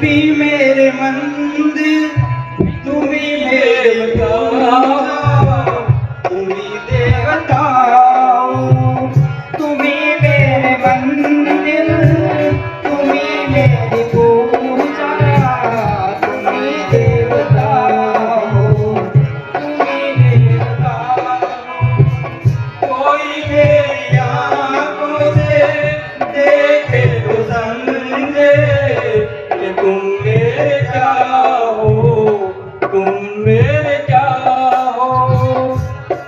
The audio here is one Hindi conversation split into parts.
भी मेरे मंदिर, तुम ही मेरे देवता, तुम ही देवता हो। तुम ही मेरे मंदिर, तुम ही मेरी पूजा, तुम ही देवता हो, तुम ही देवता हो। कोई मेरी आंखों से देखे तो समझे कि तुम मेरे क्या हो, तुम मेरे क्या हो।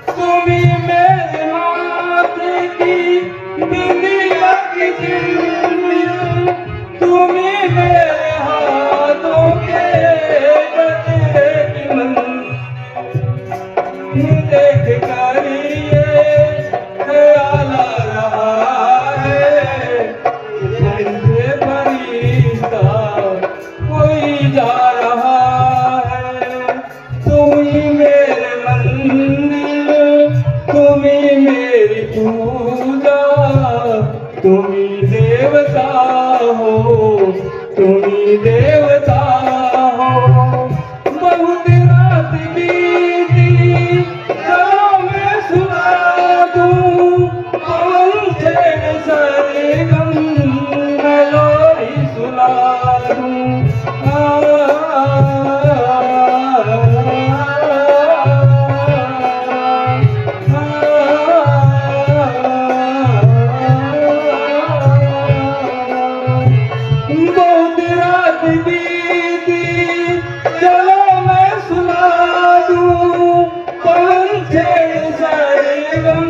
तुम ही मेरे माथे की बिंदिया की झिलमिल, तुम ही मेरे हाथों के गजरे की मंजिल। देख कर ये ख्याल आ रहा है, तुमसे फरिश्ता कोई जा रहा है। तुम ही मेरे मंदिर, तुम ही मेरी पूजा, तुम ही देवता हो, तुम ही देवता हो। बहुत रात बीती, चलो मैं सुना दूं पवन छेड़ सरगम, मैं लोरी सुना दूं। बहुत रात बीती, चलो मैं सुना दूं पवन छेड़ सरगम,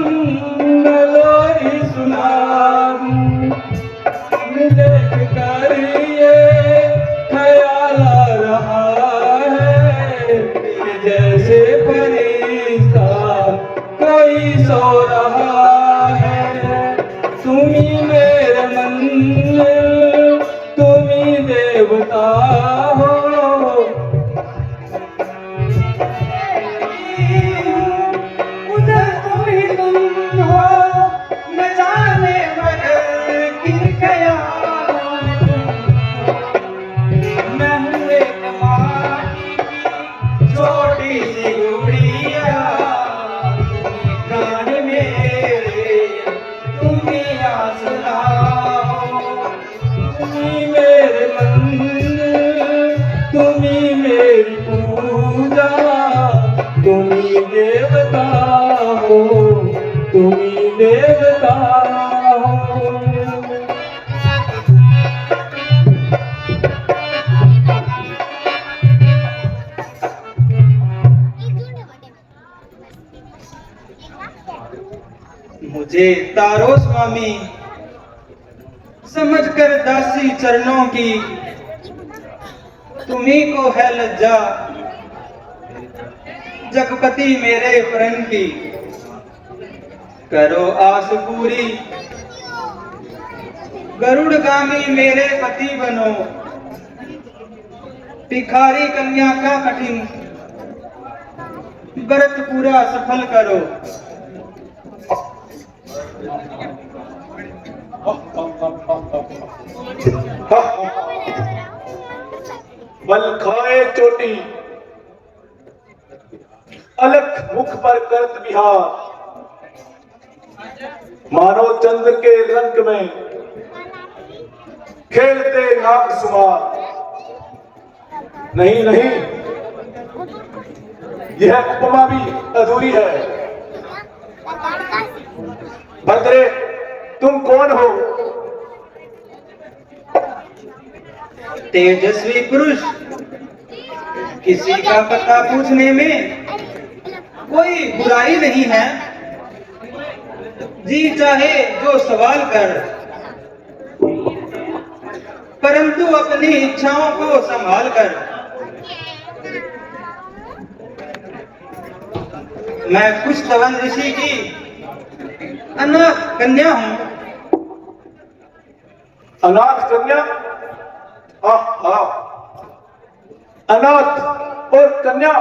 मैं लोरी सुना दूं। देख कर ये ख्याल आ रहा है कि जैसे फरिश्ता कोई सो रहा है। तुम ही मेरे मंदिर, तुम ही देवता हो। उधर तुम हो, न जाने मगर किन ख्याल मैं हूँ एक माटी की छोटी सी गुड़िया, प्राण मेरे तुम ही आसरा हो। तुम ही मेरे मंदिर, तुम ही मेरी पूजा, तुम ही देवता हो, तुम ही देवता हो। मुझे तारो स्वामी समझकर दासी चरणों की, तुम्ही को है लज्जा जगपति मेरे प्रण की। करो आस पूरी, गरुड़गामी मेरे पति बनो, भिखारी कन्या का कठिन व्रत पूरा सफल करो। बल खाए चोटी, अलख मुख पर करत विहार, मानो चंद्र के रंग में खेलते नाग सुमार। नहीं नहीं, यह उपमा भी अधूरी है। भद्रे, तुम कौन हो? तेजस्वी पुरुष, किसी का पता पूछने में कोई बुराई नहीं है। जी चाहे जो सवाल कर, परंतु अपनी इच्छाओं को संभाल कर। मैं कुशतवन ऋषि की अनाथ कन्या हूं। अनाथ कन्या? अनाथ और कन्या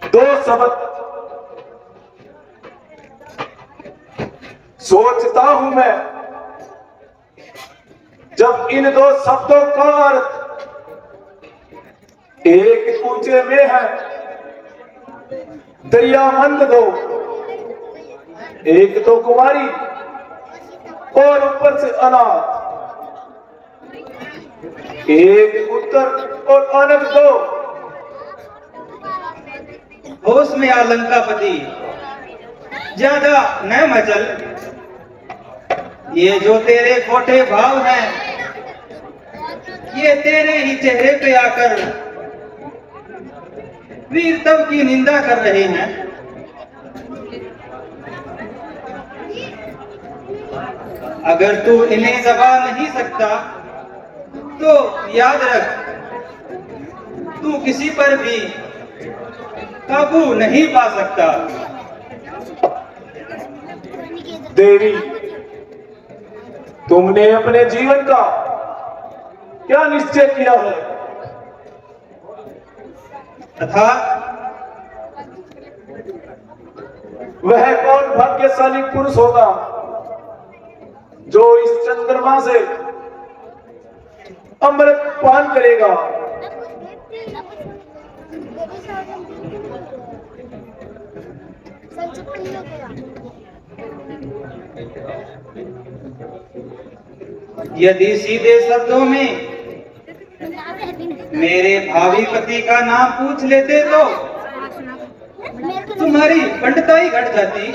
दो शब्द सोचता हूं मैं जब इन दो शब्दों का अर्थ एक ऊंचे में है, दरियामंद दो, एक तो कुमारी और ऊपर से अनाथ, एक उत्तर और अनंत दो। होश में आ लंकापति, ज्यादा न मचल। ये जो तेरे खोटे भाव हैं, ये तेरे ही चेहरे पे आकर वीरत्व की निंदा कर रहे हैं। अगर तू इन्हें दबा नहीं सकता तो याद रख, तू किसी पर भी काबू नहीं पा सकता। देवी, तुमने अपने जीवन का क्या निश्चय किया है? तथा वह कौन भाग्यशाली पुरुष होगा जो इस चंद्रमा से अमृत पान करेगा? यदि सीधे शब्दों में मेरे भावी पति का नाम पूछ लेते तो तुम्हारी पंडिताई घट जाती।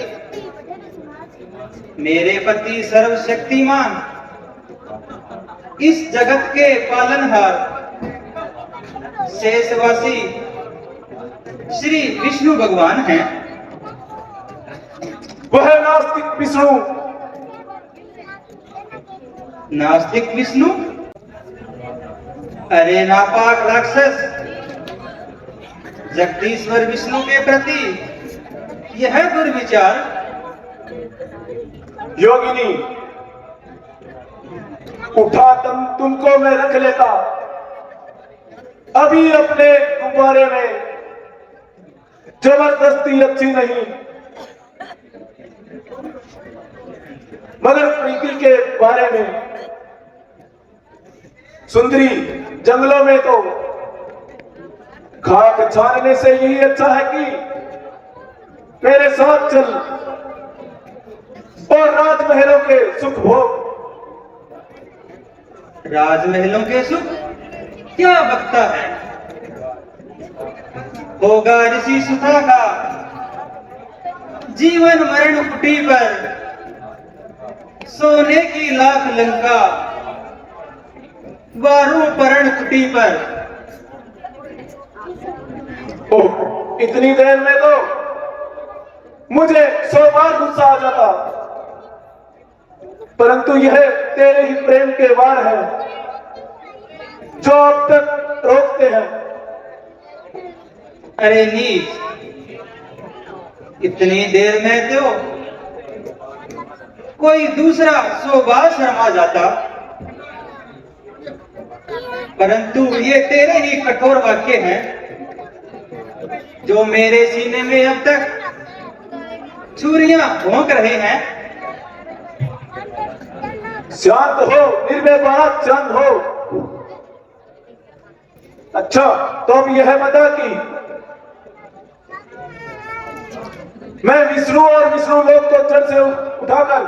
मेरे पति सर्वशक्तिमान, इस जगत के पालनहार, शेषवासी श्री विष्णु भगवान हैं। वह नास्तिक विष्णु। नास्तिक विष्णु? अरे नापाक राक्षस, जगदीश्वर विष्णु के प्रति यह दुर्विचार। योगिनी, उठा तुमको मैं रख लेता, अभी अपने गुब्बारे में जबरदस्ती अच्छी नहीं, मगर प्रीति के बारे में। सुंदरी, जंगलों में तो खाक छानने से यही अच्छा है कि मेरे साथ चल और राजमहलों के सुख भोग। राजमहलों के सुख क्या बकता है? होगा ऋषि सुधा का जीवन मरण कुटी पर, सोने की लाख लंका वारु परण कुटी पर। ओह, इतनी देर में तो मुझे 100 बार गुस्सा आ जाता, परंतु यह तेरे ही प्रेम के वार है जो अब तक रोकते हैं। अरे नीच, इतनी देर में तो कोई दूसरा 100 बार शर्मा जाता, परंतु ये तेरे ही कठोर वाक्य हैं जो मेरे सीने में अब तक छुरियां भोंक रहे हैं। शांत हो, निर्विवाद चंद हो। अच्छा, तो अब यह बता कि मैं विष्णु और विष्णु लोक को जड़ से उठाकर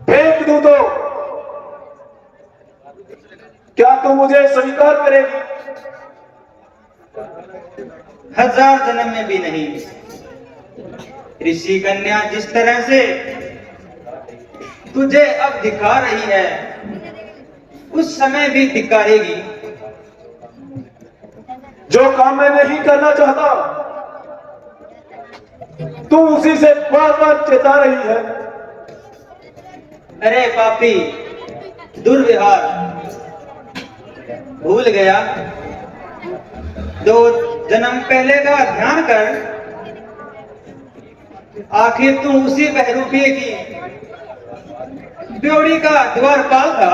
फेंक दूं तो क्या तू मुझे स्वीकार करेगी? 1000 जन्म में भी नहीं। ऋषि कन्या जिस तरह से तुझे अब दिखा रही है, उस समय भी धिक्कारेगी। जो काम मैं नहीं करना चाहता तू उसी से बार बार चेता रही है। अरे पापी, दुर्व्यवहार, भूल गया? 2 जन्म पहले का ध्यान कर। आखिर तू उसी बहरूपिये की ब्योड़ी का द्वारपाल था।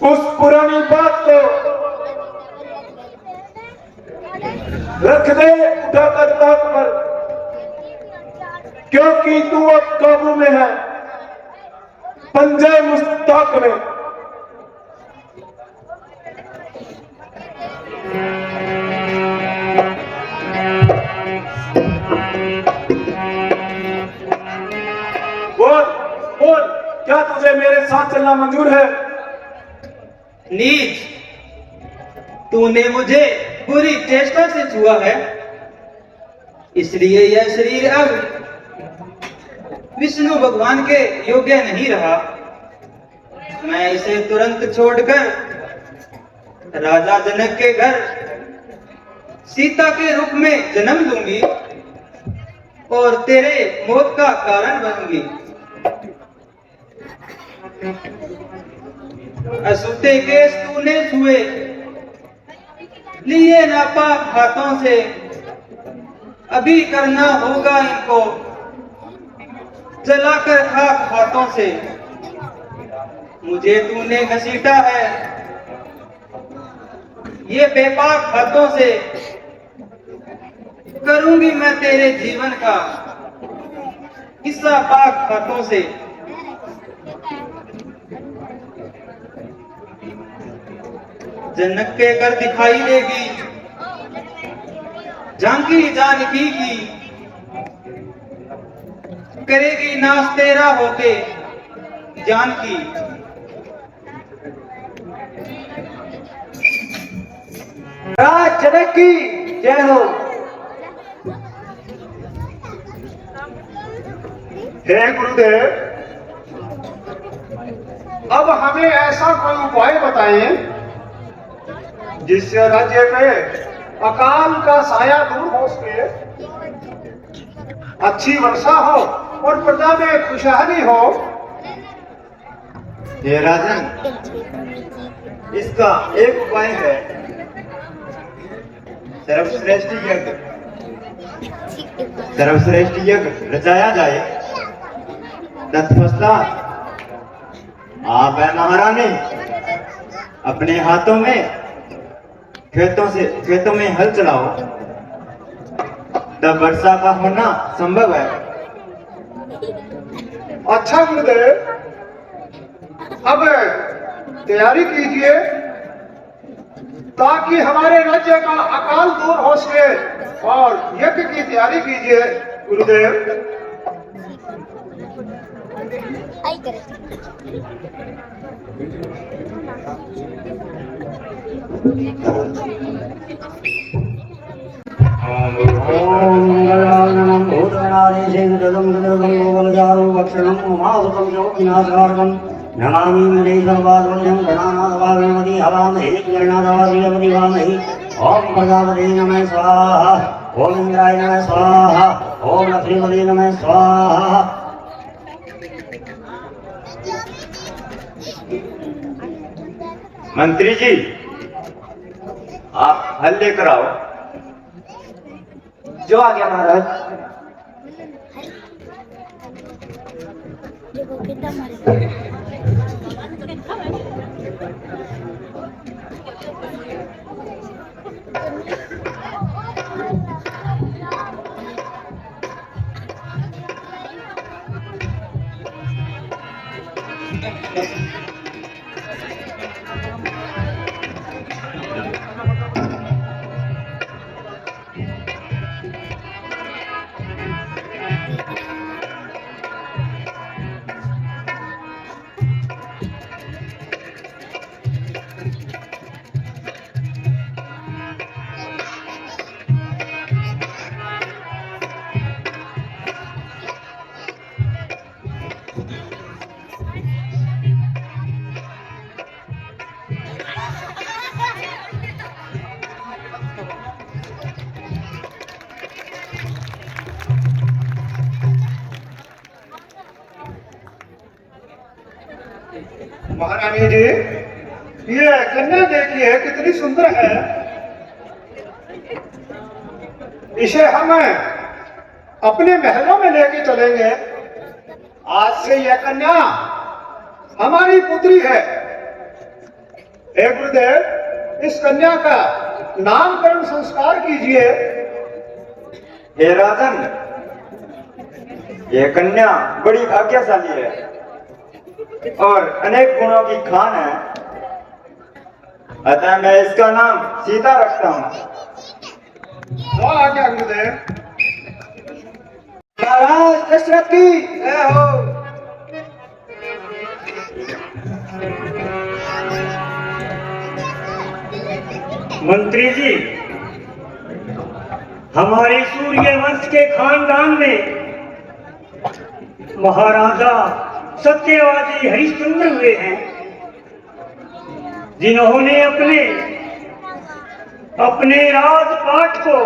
उस पुरानी बात को रख दे उठाकर ताक पर। क्योंकि तू अब काबू में है, पंजे मुश्ताक में। बोल बोल, क्या तुझे मेरे साथ चलना मंजूर है? नीच, तूने मुझे बुरी चेष्टा से छुआ है, इसलिए यह शरीर अब विष्णु भगवान के योग्य नहीं रहा। मैं इसे तुरंत छोड़कर राजा जनक के घर सीता के रूप में जन्म लूंगी और तेरे मौत का कारण बनूंगी। असूते केस तूने छुए, लिए नापाक हाथों से, अभी करना होगा इनको जलाकर खाक हाथों से। मुझे तूने घसीटा है ये बेपाक हाथों से, करूंगी मैं तेरे जीवन का किस्सा पाक हाथों से। जनक के घर दिखाई देगी झांकी जानकी की, करेगी नाश तेरा होके जानकी। राज जनक की जय हो। हे गुरुदेव, अब हमें ऐसा कोई उपाय बताएं जिससे राज्य में अकाल का साया दूर हो सके, अच्छी वर्षा हो और प्रजा में खुशहाली हो। हे राजन, इसका एक उपाय है, सर्वश्रेष्ठ यज्ञ रचाया जाए। तत्पश्चात आप महारानी अपने हाथों में खेतों में हल चलाओ, तब वर्षा का होना संभव है। अच्छा गुरुदेव, अब तैयारी कीजिए ताकि हमारे राज्य का अकाल दूर हो सके और यज्ञ की तैयारी कीजिए गुरुदेव। ओम मंगलानंदं भूतगणाधीशेन्द्रं गणगणगणगणजारो भक्षणं उमासुतं योगिनाथकारकं नमामि मुने सर्वाद्वन्द्यं गणानाथभागवती हवामहे गणानाथभागवती वामहे। ओम प्रजापते नमः स्वाहा, ओम इंद्राय नमः स्वाहा, ओम लक्ष्मीपते नमः स्वाहा। मंत्री जी, आप हल लेकर आओ। जो आ गया महाराज। महारानी जी, ये कन्या देखिए कितनी सुंदर है। इसे हम अपने महलों में लेके चलेंगे। आज से यह कन्या हमारी पुत्री है। हे गुरुदेव, इस कन्या का नामकरण संस्कार कीजिए। हे राजन, ये कन्या बड़ी भाग्यशाली है और अनेक गुणों की खान है, अतः मैं इसका नाम सीता रखता हूँ। वो आज्ञा गुरुदेव। महाराज दशरथ की जय हो। मंत्री जी, हमारे सूर्य वंश के खानदान में महाराजा सत्यवादी हरिश्चंद्र हुए हैं, जिन्होंने अपने राजपाट को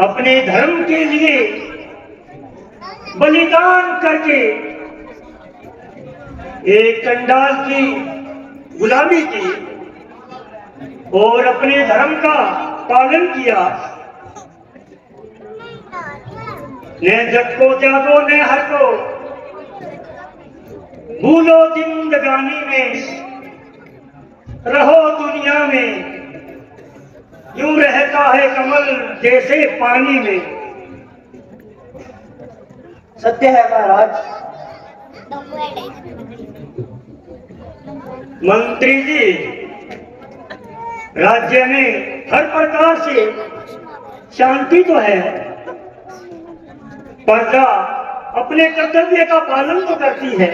अपने धर्म के लिए बलिदान करके एक चंडाल की गुलामी की और अपने धर्म का पालन किया। न जग को त्यागो न हर को, भूलो जिंदगानी में, रहो दुनिया में, यूं रहता है कमल जैसे पानी में। सत्य है महाराज। मंत्री जी, राज्य में हर प्रकार से शांति तो है, प्रजा अपने कर्तव्य का पालन तो करती है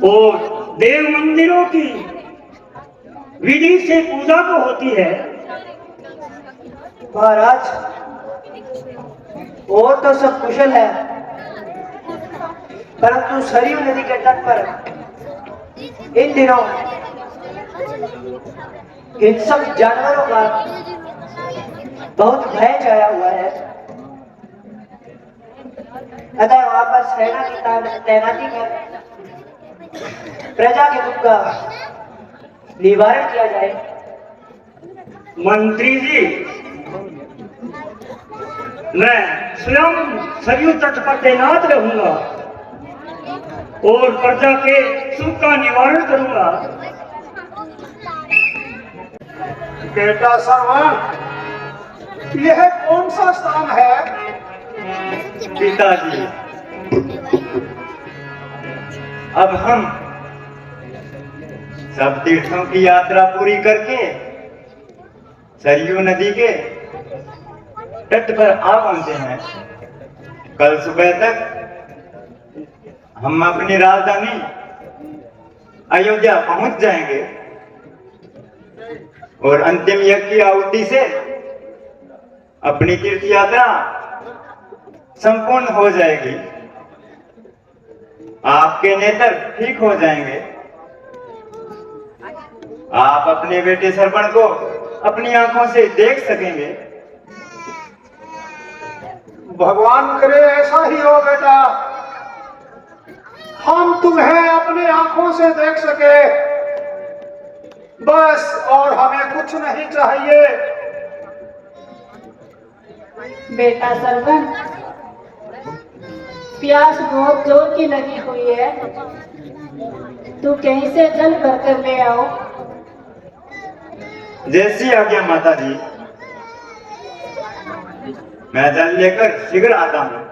और देव मंदिरों की विधि से पूजा तो होती है। महाराज, वो तो सब कुशल है, परंतु सरयू नदी के तट पर इन दिनों हिंसक जानवरों का बहुत भय छाया हुआ है। अतः वहां पर सेना की तैनाती कर प्रजा के दुख का निवारण किया जाए। मंत्री जी, मैं स्वयं सरयू तट पर तैनात रहूंगा और प्रजा के सुख का निवारण करूंगा। बेटा श्रवण, यह कौन सा स्थान है? पिताजी, अब हम सब तीर्थों की यात्रा पूरी करके सरयू नदी के तट पर आ पहुंचे हैं। कल सुबह तक हम अपनी राजधानी अयोध्या पहुंच जाएंगे और अंतिम यज्ञ की आहुति से अपनी तीर्थ यात्रा संपूर्ण हो जाएगी। आपके नेत्र ठीक हो जाएंगे। आप अपने बेटे श्रवण को अपनी आंखों से देख सकेंगे। भगवान करे ऐसा ही हो बेटा, हम तुम्हें अपनी आंखों से देख सके, बस और हमें कुछ नहीं चाहिए। बेटा सरवन, प्यास बहुत जोर की लगी हुई है, तू कहीं से जल भरकर ले आओ। जैसी आज्ञा माता जी, मैं जल लेकर शीघ्र आता हूँ।